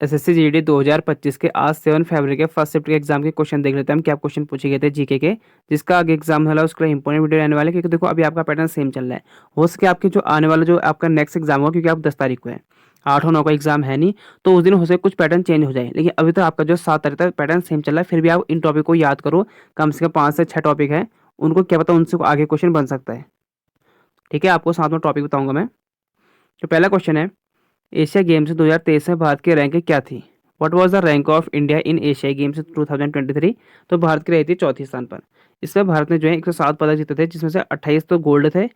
SSC GD 2025 के आज 7 फरवरी के फर्स्ट शिफ्ट के एग्जाम के क्वेश्चन देख लेते हैं हम, क्या क्वेश्चन पूछे गए थे जीके के। जिसका आगे एग्जाम वाला उसका इंपॉर्टेंट वीडियो रहने वाला है, क्योंकि देखो अभी आपका पैटर्न सेम चल रहा है। हो सके आपके जो आने वाला जो आपका नेक्स्ट एग्जाम होगा, क्योंकि आप 10 तारीख को है, 8 और 9 का एग्जाम है नहीं, तो उस दिन हो सके कुछ पैटर्न चेंज हो जाए। लेकिन अभी तो आपका जो 7 तारीख तक पैटर्न सेम चल रहा है, फिर भी आप इन टॉपिक को याद करो। कम से कम 5 से 6 टॉपिक है, उनको क्या पता उनसे आगे क्वेश्चन बन सकता है। ठीक है, आपको साथ में टॉपिक बताऊंगा मैं। तो पहला क्वेश्चन है, एशिया गेम्स 2023 में भारत की रैंक क्या थी? What was the rank of India in Asia games 2023? तो भारत की रही थी चौथी स्थान पर। इसमें भारत ने जो है 107 पदक जीते थे, जिसमें से 28 तो गोल्ड थे,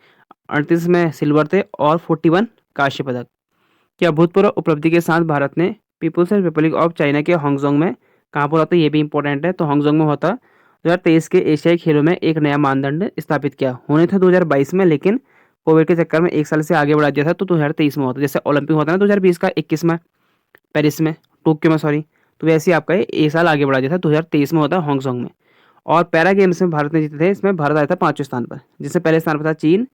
38 में सिल्वर थे और 41 कांस्य पदक। क्या अभूतपूर्व उपलब्धि के साथ भारत ने पीपुल्स रिपब्लिक ऑफ चाइना के हांगजोंग में, कहाँ पर होता है ये भी इंपॉर्टेंट है, तो हांगजोंग में होता 2023 के एशियाई खेलों में एक नया मानदंड स्थापित किया। होने थे 2022 में, लेकिन कोविड के चक्कर में एक साल से आगे बढ़ा दिया था, तो 2023 में होता। जैसे ओलंपिक होता है ना 2020 का 21 में पेरिस में, टोक्यो में सॉरी, तो वैसे ही आपका ये एक साल आगे बढ़ा दिया था, 2023 में होता है हांगजोंग में। और पैरा गेम्स में भारत ने जीते थे, इसमें भारत आया था 5वें स्थान पर, जिससे पहले स्थान पर था चीन,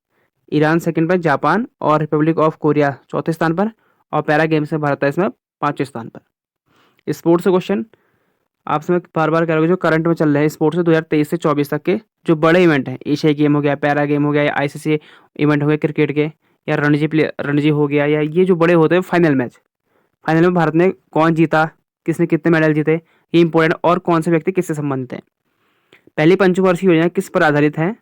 ईरान सेकंड पर, जापान और रिपब्लिक ऑफ कोरिया चौथे स्थान पर। और पैरा गेम्स में भारत है इसमें 5वें स्थान पर। स्पोर्ट्स से क्वेश्चन आपसे मैं बार बार कह रहा हूँ, जो करंट में चल रहे हैं स्पोर्ट्स से 2023 से 24 तक के जो बड़े इवेंट हैं, एशियाई गेम हो गया, पैरा गेम हो गया, या आईसीसी इवेंट हो गए क्रिकेट के, या रणजी हो गया, या ये जो बड़े होते हैं फाइनल मैच, फाइनल में भारत ने कौन जीता, किसने कितने मेडल जीते, ये इंपॉर्टेंट, और कौन से व्यक्ति किससे संबंधित है। पहली पंचवार्षिक योजना किस पर आधारित है?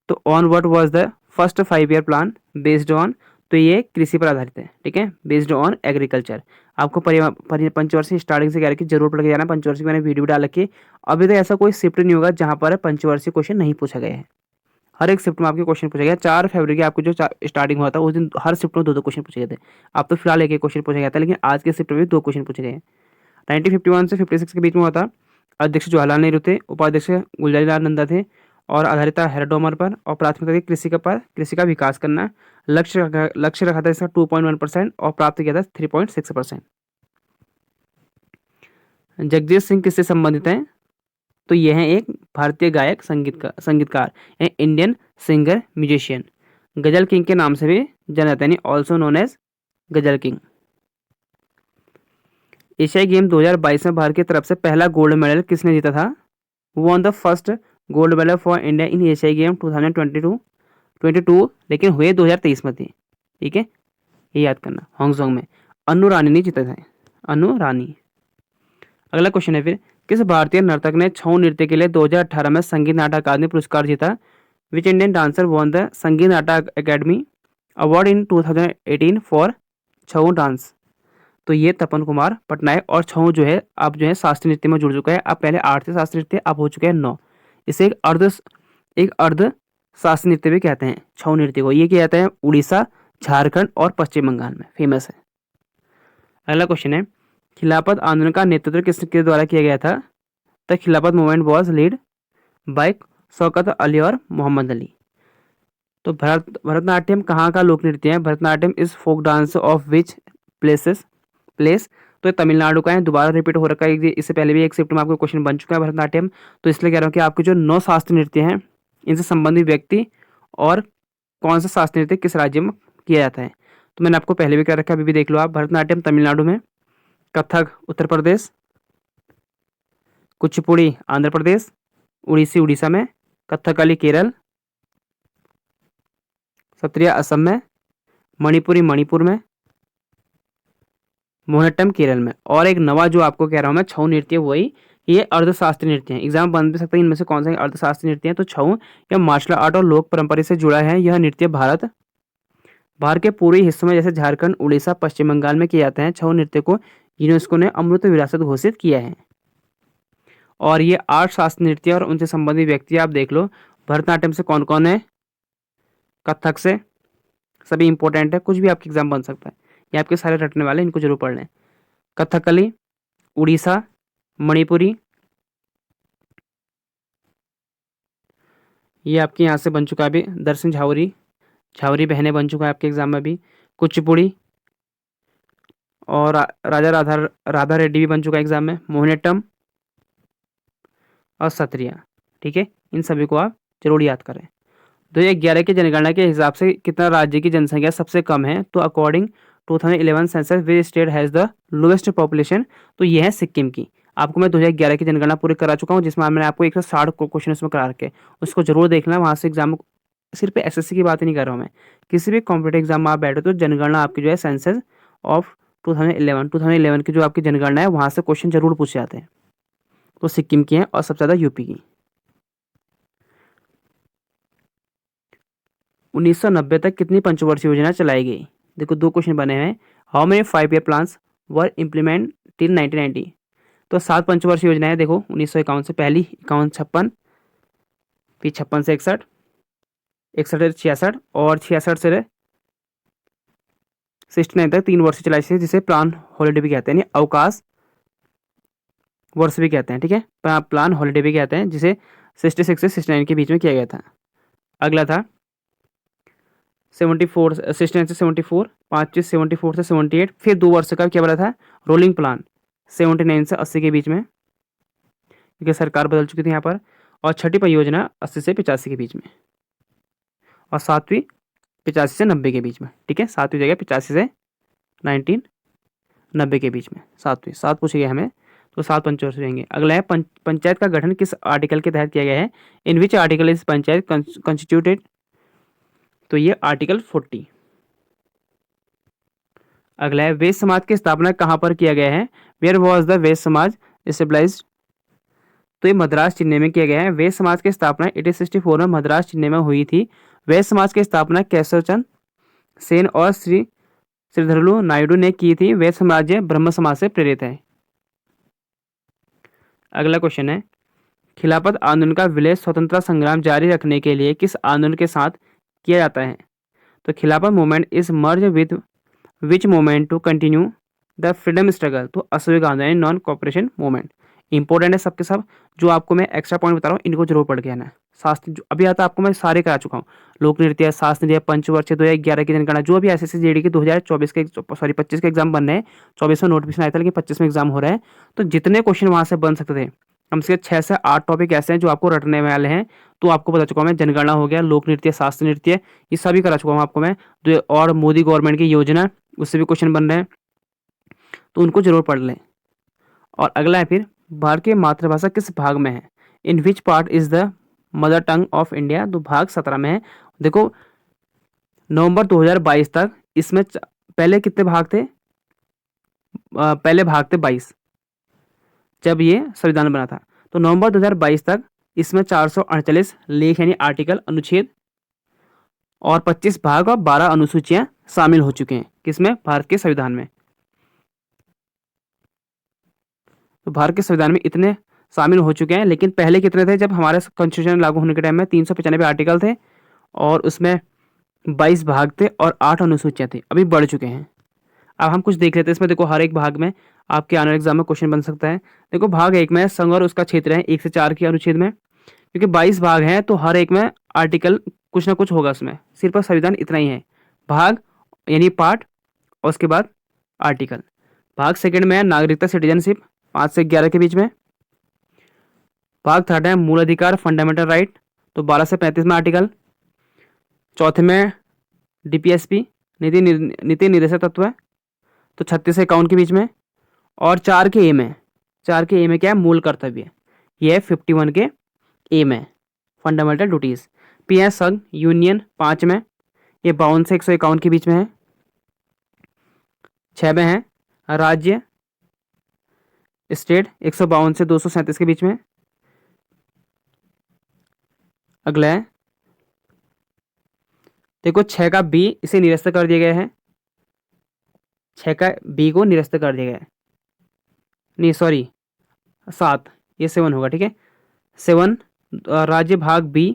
तो on what was the first 5 year plan based on, तो ये कृषि पर आधारित है। ठीक है, बेस्ड ऑन एग्रीकल्चर। आपको पंचवर्षीय स्टार्टिंग से कह रहा कि जरूर पढ़ के जाना। पंचवर्षीय मैंने वीडियो डाल रखी है। अभी तक ऐसा कोई शिफ्ट नहीं होगा जहां पर पंचवर्षीय क्वेश्चन नहीं पूछा गया है। हर एक शिफ्ट में आपके क्वेश्चन पूछा गया। 4 फरवरी की आपको जो स्टार्टिंग हुआ था उस दिन हर शिफ्ट में 2-2 क्वेश्चन पूछे गए थे। अब तो फिलहाल एक क्वेश्चन पूछा गया था, लेकिन आज के शिफ्ट में भी 2 क्वेश्चन पूछे गए हैं। 1951 से 56 के बीच में हुआ था। अध्यक्ष जवाहरलाल नेहरू थे, उपाध्यक्ष गुलजारीलाल नंदा थे, और आधारित था हेराडोमर पर, और प्राथमिकता थी कृषि का विकास करना। लक्ष्य रखा था इसका 2.1% और प्राप्त किया था 3.6%। जगजीत सिंह किससे संबंधित हैं? तो यह है एक भारतीय गायक संगीतकार, इंडियन सिंगर म्यूजिशियन। गजल किंग के नाम से भी जाना जाता है, ऑल्सो नोन एज गजल किंग। एशियाई गेम 2022 में भारत की तरफ से पहला गोल्ड मेडल किसने जीता था? Won the first gold medal for India in एशियाई गेम 2022, लेकिन हुए 2023 में थी। ठीक है, ये याद करना। हांगजोंग में अनु रानी ने जीता था, अनु रानी। अगला क्वेश्चन है फिर, किस भारतीय नर्तक ने छऊ नृत्य के लिए 2018 में संगीत नाटक अकादमी पुरस्कार जीता? Which Indian dancer won the संगीत नाटक academy award in 2018 for Chhau dance? तो ये तपन कुमार पटनायक। और छऊ जो है अब जो है शास्त्रीय नृत्य में जुड़ चुका है। अब पहले 8 थे शास्त्रीय नृत्य, अब हो चुके हैं 9। इसे एक अर्ध शास्त्रीय नृत्य भी कहते हैं छऊ नृत्य को। ये क्या कहते हैं? उड़ीसा, झारखंड और पश्चिम बंगाल में फेमस है। अगला क्वेश्चन है, खिलाफत आंदोलन का नेतृत्व किसके द्वारा किया गया था? द खिलाफत movement was lead by Shaukat Ali और मोहम्मद अली। तो भरतनाट्यम कहाँ का लोक नृत्य है? Bharatanatyam is folk dance of which place? तो तमिलनाडु का है। दोबारा रिपीट हो रखा है, इससे पहले भी एक शिफ्ट में आपको क्वेश्चन बन चुका है भरतनाट्यम। तो इसलिए कह रहा हूँ कि आपके जो 9 शास्त्रीय नृत्य हैं, इनसे संबंधित व्यक्ति और कौन सा शास्त्रीय नृत्य किस राज्य में किया जाता है। तो मैंने आपको पहले भी कह रखा है, अभी भी देख लो आप। भरतनाट्यम तमिलनाडु में, कथक उत्तर प्रदेश, कुचिपुड़ी आंध्र प्रदेश, उड़ीसी उड़ीसा में, कथकली केरल, सत्रिया असम में, मणिपुरी मणिपुर में, मोहनट्टम केरल में। और एक नवा जो आपको कह रहा हूँ मैं, छऊ नृत्य, वही ये अर्धशास्त्रीय नृत्य है। एग्जाम बन भी सकता है इनमें से कौन सा अर्धशास्त्रीय नृत्य है। तो छऊ या मार्शल आर्ट और लोक परंपरा से जुड़ा है। यह नृत्य भारत के पूर्वी हिस्सों में जैसे झारखंड, उड़ीसा, पश्चिम बंगाल में किए जाते हैं। छऊ नृत्य को यूनेस्को ने अमृत विरासत घोषित किया है। और ये 8 शास्त्रीय नृत्य और उनसे संबंधित व्यक्ति आप देख लो। भरतनाट्यम से कौन कौन है, कथक से, सभी इंपॉर्टेंट है, कुछ भी आपके एग्जाम बन सकता है। ये आपके सारे रटने वाले, इनको जरूर पढ़ लें। कथकली, उड़ीसा, मणिपुरी, ये आपके यहाँ से बन चुका है अभी। दर्शन झावरी बहने बन चुका है आपके एग्जाम में अभी। कुचिपुड़ी और राधा रेड्डी भी बन चुका है एग्जाम में। मोहिनीअट्टम और सत्रिया। ठीक है, इन सभी को आप जरूर याद करें। 2011 की जनगणना के हिसाब से कितना राज्य की जनसंख्या सबसे कम है? तो according 2011 census which state has the lowest population, तो ये है सिक्किम की। आपको मैं 2011 की जनगणना पूरी करा चुका हूँ, जिसमें मैंने आपको 160 क्वेश्चन उसमें करा रखे, उसको जरूर देखना। वहाँ से एग्जाम, सिर्फ एसएससी की बात ही नहीं कर रहा हूँ मैं, किसी भी कॉम्पिटेटिव एग्जाम में आप बैठो तो जनगणना आपकी जो है सेंसस ऑफ 2011 की जो आपकी जनगणना है वहाँ से क्वेश्चन जरूर पूछे जाते हैं। तो सिक्किम की है और सबसे ज़्यादा यूपी की। 1990 तक कितनी पंचवर्षीय योजना चलाई गई? देखो दो क्वेश्चन बने हैं। How many 5 year plans were implement till 1990? तो 7 पंचवर्षीय योजनाएं देखो 1951 से, पहली 51-56, फिर 56 से 61, 61 से 66 और 66 से 69 तक 3 वर्ष चलाई थी, जिसे प्लान हॉलीडे भी कहते हैं, यानी अवकाश वर्ष भी कहते हैं। ठीक है, प्लान हॉलीडे भी कहते हैं, जिसे 66 से 69 के बीच में किया गया था। अगला था 74 69 से 74, 5 74 से 78, फिर 2 वर्ष का क्या बोला था रोलिंग प्लान 79 से 80 के बीच में, क्योंकि सरकार बदल चुकी थी यहाँ पर। और छठी परियोजना 80 से 85 के बीच में, और सातवीं 85 से 90 के बीच में। ठीक है, सातवीं जगह 85 से 1990 के बीच में, सातवीं 7 पूछे गए हमें, तो 7 पंचवर्षीय रहेंगे। अगला है पंचायत का गठन किस आर्टिकल के तहत किया गया है? In which article is panchayat constituted? तो ये आर्टिकल 40। अगला है वैश्य समाज की स्थापना कहाँ पर किया गया है? वेयर वॉज द वैश्य समाज एस्टेब्लिश्ड? तो ये मद्रास चेन्नई में किया गया है। वैश्य समाज की स्थापना 1864 में मद्रास चेन्नई में हुई थी। वैश्य समाज की स्थापना केशव चंद सेन और श्री श्रीधरलू नायडू ने की थी। वैश्य समाज ब्रह्म समाज से प्रेरित है। अगला क्वेश्चन है खिलाफत आंदोलन का विलय स्वतंत्रता संग्राम जारी रखने के लिए किस आंदोलन के साथ किया जाता है? तो Khilafat movement is merge with which movement to continue the freedom struggle? तो असहयोग आंदोलन, नॉन कॉपरेशन मूवमेंट। इंपॉर्टेंट है सबके सब, जो आपको मैं एक्स्ट्रा पॉइंट बता रहा हूँ इनको जरूर पढ़ के आना है। शास्त्र जो अभी आता आपको मैं सारे करा चुका हूँ, लोक नृत्य, शास्त्र नृत्य, पंचवर्षीय 2011 की जनगणना, जो भी एसएससी जीडी के 2024 के 25 के एग्जाम बन रहे हैं, 24 में नोटिफिकेशन आया था लेकिन 25 में एग्जाम हो रहा है, तो जितने क्वेश्चन वहां से बन सकते थे, कम से कम 6 से 8 टॉपिक ऐसे हैं जो आपको रटने वाले हैं। तो आपको बता चुका हूँ मैं, जनगणना हो गया, लोक नृत्य, शास्त्र नृत्य, ये सभी करा चुका हूँ आपको मैं। और मोदी गवर्नमेंट की योजना, उससे भी क्वेश्चन बन रहे हैं, तो उनको जरूर पढ़ लें। और अगला है फिर भारत की मातृभाषा किस भाग में है? In which part is the mother tongue of India? तो भाग 17 में है। देखो नवंबर 2022 तक इसमें पहले कितने भाग थे? पहले भाग थे 22, जब ये संविधान बना था। तो नवंबर 2022 तक इसमें 448 लेख यानी आर्टिकल, अनुच्छेद और 25 भाग और 12 अनुसूचियां शामिल हो चुके हैं। किसमें? भारत के संविधान में। तो भारत के संविधान में इतने शामिल हो चुके हैं, लेकिन पहले कितने थे? जब हमारे कॉन्स्टिट्यूशन लागू होने के टाइम में 395 आर्टिकल थे और उसमें 22 भाग थे और 8 अनुसूचियां थी। अभी बढ़ चुके हैं। अब हम कुछ देख लेते हैं इसमें। देखो हर एक भाग में आपके आने वाले एग्जाम में क्वेश्चन बन सकता है। देखो भाग 1 में संघ और उसका क्षेत्र है 1 से 4 के अनुच्छेद में, क्योंकि 22 भाग हैं तो हर एक में आर्टिकल कुछ ना कुछ होगा उसमें, सिर्फ संविधान इतना ही है। भाग यानी पार्ट और उसके बाद आर्टिकल। भाग सेकंड में है नागरिकता, सिटीजनशिप, 5 से 11 के बीच में। भाग थर्ड है मूल अधिकार, फंडामेंटल राइट, तो 12 से 35 में आर्टिकल। चौथे में डीपीएसपी, नीति निर्देशक तत्व है, तो 36 से 51 के बीच में। और 4 के ए में, 4 के ए में क्या है? मूल कर्तव्य, ये है 51 के ए में, फंडामेंटल ड्यूटीज। पी है संघ, यूनियन, 5 में, ये 52 से 151 के बीच में है। 6 में है राज्य, स्टेट, 152 से 237 के बीच में। अगला है देखो 6 का बी, इसे निरस्त कर दिया गया है। 6 का बी को निरस्त कर दिया गया है, नहीं सॉरी 7, ये 7 होगा। ठीक है, 7 राज्य भाग बी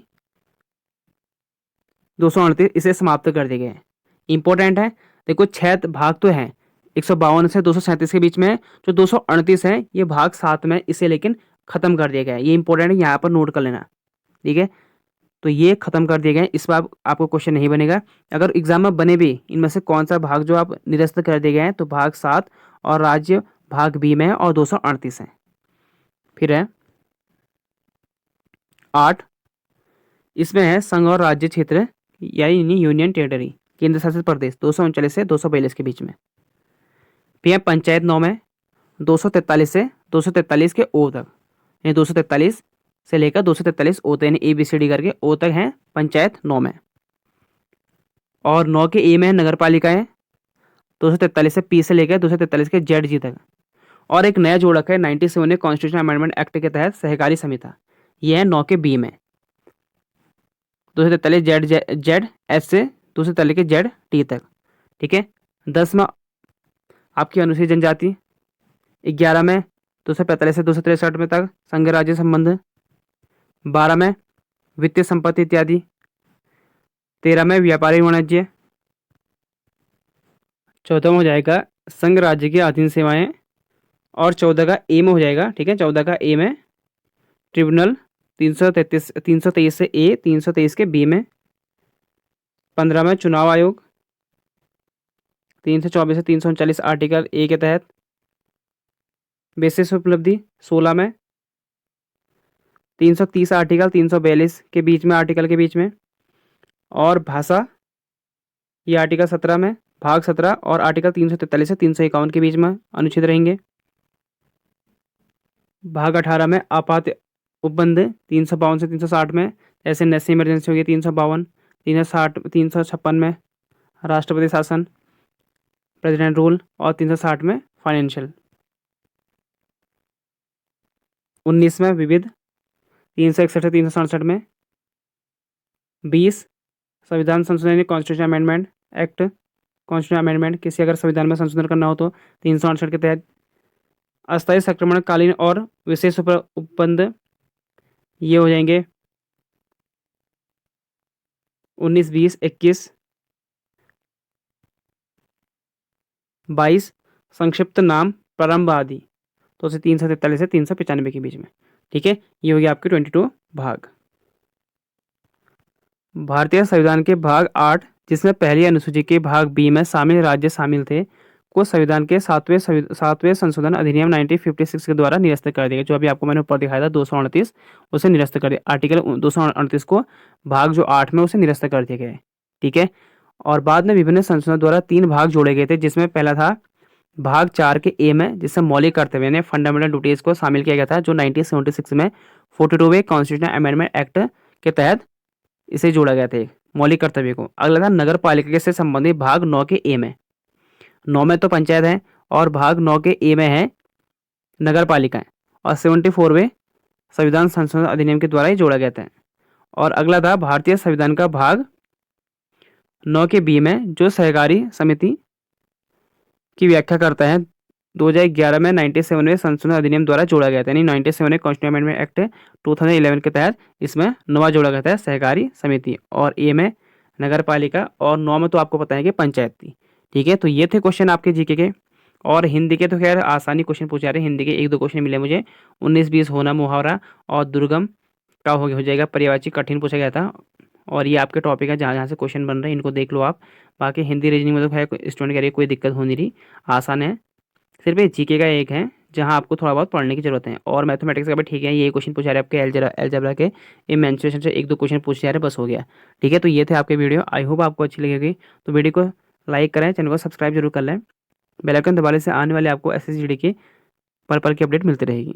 238, इसे समाप्त कर दिया गया है। इंपॉर्टेंट है, देखो 6 भाग तो है 152 से 237 के बीच में है, जो 238 है ये भाग 7 में, इसे लेकिन खत्म कर दिया गया है। ये इंपॉर्टेंट है, यहाँ पर नोट कर लेना। ठीक है, तो ये खत्म कर दिए गए, इस बार आपको क्वेश्चन नहीं बनेगा। अगर एग्जाम में बने भी, इनमें से कौन सा भाग जो आप निरस्त कर दिए गए हैं, तो भाग 7 और राज्य भाग बी में है और 238 है। फिर है 8, इसमें है संघ और राज्य क्षेत्र यानी यूनियन टेरिटरी, केंद्र शासित प्रदेश, 239 से 242 के बीच में। फिर पंचायत 9 में 243 से 243 के ओ तक, यानी 243 से लेकर 243 ओ तक, यानी ABCD करके ओ तक हैं पंचायत 9 में। और 9 के ए में है नगर पालिकाएं, 243 से पी से लेकर 243 के ZG तक। और एक नया जोड़ रखा है 97 ने कॉन्स्टिट्यूशन अमेंडमेंट एक्ट के तहत सहकारी समिति, ये है 9 के बी में, 243 ZS से 243 के ZT तक। ठीक है। 10 में आपकी अनुसूचित जनजाति, 11 में 245 से 263 में तक संघ राज्य संबंध, 12 में वित्तीय संपत्ति इत्यादि, 13 में व्यापारी वाणिज्य, 14 में हो जाएगा संघ राज्य की अधीन सेवाएं, और 14 का ए में हो जाएगा। ठीक है, 14 का ए में ट्रिब्यूनल, 323 से ए, 323 के बी में, 15 में चुनाव आयोग, 324 से 339 आर्टिकल ए के तहत, बेसिस उपलब्धि 16 में, 330 आर्टिकल 342 के बीच में, आर्टिकल के बीच में, और भाषा ये आर्टिकल 17 में, भाग 17 और आर्टिकल 343 से 351 के बीच में अनुच्छेद रहेंगे। भाग 18 में आपात उपबंध 352 से 360 में, ऐसे नेशनल इमरजेंसी होगी 352, 360 356 में राष्ट्रपति शासन प्रेसिडेंट रूल, और 360 में फाइनेंशियल। 19 में विविध, 361 से 367 में। 20 संविधान संशोधन constitution amendment act, constitution amendment, किसी अगर संविधान में संशोधन करना हो तो 368 के तहत। अस्थायी संक्रमणकालीन और विशेष उपबंध ये हो जाएंगे 19, 20, 21। 22 संक्षिप्त नाम प्रारंभ आदि, तो उसे 343 से 395 के बीच में। ठीक है, ये हो गया आपके 22 भाग। भारतीय संविधान के भाग 8, जिसमें पहली अनुसूची के भाग बी में शामिल राज्य शामिल थे, को संविधान के सातवें संशोधन अधिनियम 1956 के द्वारा निरस्त कर दिया। जो अभी आपको मैंने ऊपर दिखाया था 238, उसे निरस्त कर दिया। आर्टिकल 238 को भाग जो 8 में उसे निरस्त कर दिया गया है। ठीक है। और बाद में विभिन्न संशोधनों द्वारा 3 भाग जोड़े गए थे, जिसमें पहला था भाग 4 के ए में, जिससे मौलिक कर्तव्य यानी फंडामेंटल ड्यूटीज को शामिल किया गया था, जो 1976 में 42वें कॉन्स्टिट्यूशन अमेंडमेंट एक्ट के तहत इसे जोड़ा गया था, मौलिक कर्तव्य को। अगला था नगर पालिका से संबंधित भाग 9 के ए में। 9 में तो पंचायत है, और भाग 9 के ए में है नगर पालिकाएं, और 74वें संविधान संशोधन अधिनियम के द्वारा ही जोड़ा गया था। और अगला था भारतीय संविधान का भाग 9 के बी में, जो सहकारी समिति की व्याख्या करता है, 2011 में 97वें संशोधन अधिनियम द्वारा जोड़ा गया था, यानी 97वें कॉन्स्टिट्यूशन अमेंडमेंट एक्ट 2011 के तहत इसमें नवा जोड़ा गया था सहकारी समिति। और ए में नगर पालिका, और 9 में तो आपको पता है कि पंचायत थी। ठीक है, तो ये थे क्वेश्चन आपके जीके के। और हिंदी के तो खैर आसानी क्वेश्चन पूछे जा रहे हैं, हिंदी के 1-2 क्वेश्चन मिले मुझे। 19-20 होना मुहावरा और दुर्गम का हो जाएगा पर्यायवाची, कठिन पूछा गया था। और ये आपके टॉपिक है जहाँ जहाँ से क्वेश्चन बन रहे हैं, इनको देख लो आप। बाकी हिंदी रीजनिंग में तो है स्टूडेंट के लिए कोई दिक्कत हो नहीं रही, आसान है। सिर्फ ये जीके का एक है जहाँ आपको थोड़ा बहुत पढ़ने की जरूरत है। और मैथमेटिक्स का भी ठीक है, ये क्वेश्चन पूछा रहे आपके एलजेब्रा के, ये मेंसुरेशन से 1-2 क्वेश्चन पूछे जा रहे हैं, बस हो गया। ठीक है, तो ये थे आपके वीडियो। आई होप आपको अच्छी लगेगी। तो वीडियो को लाइक करें, चैनल को सब्सक्राइब जरूर कर लें। बेल आइकन दबाने से आने वाले आपको SSGD की पर की अपडेट मिलती रहेगी।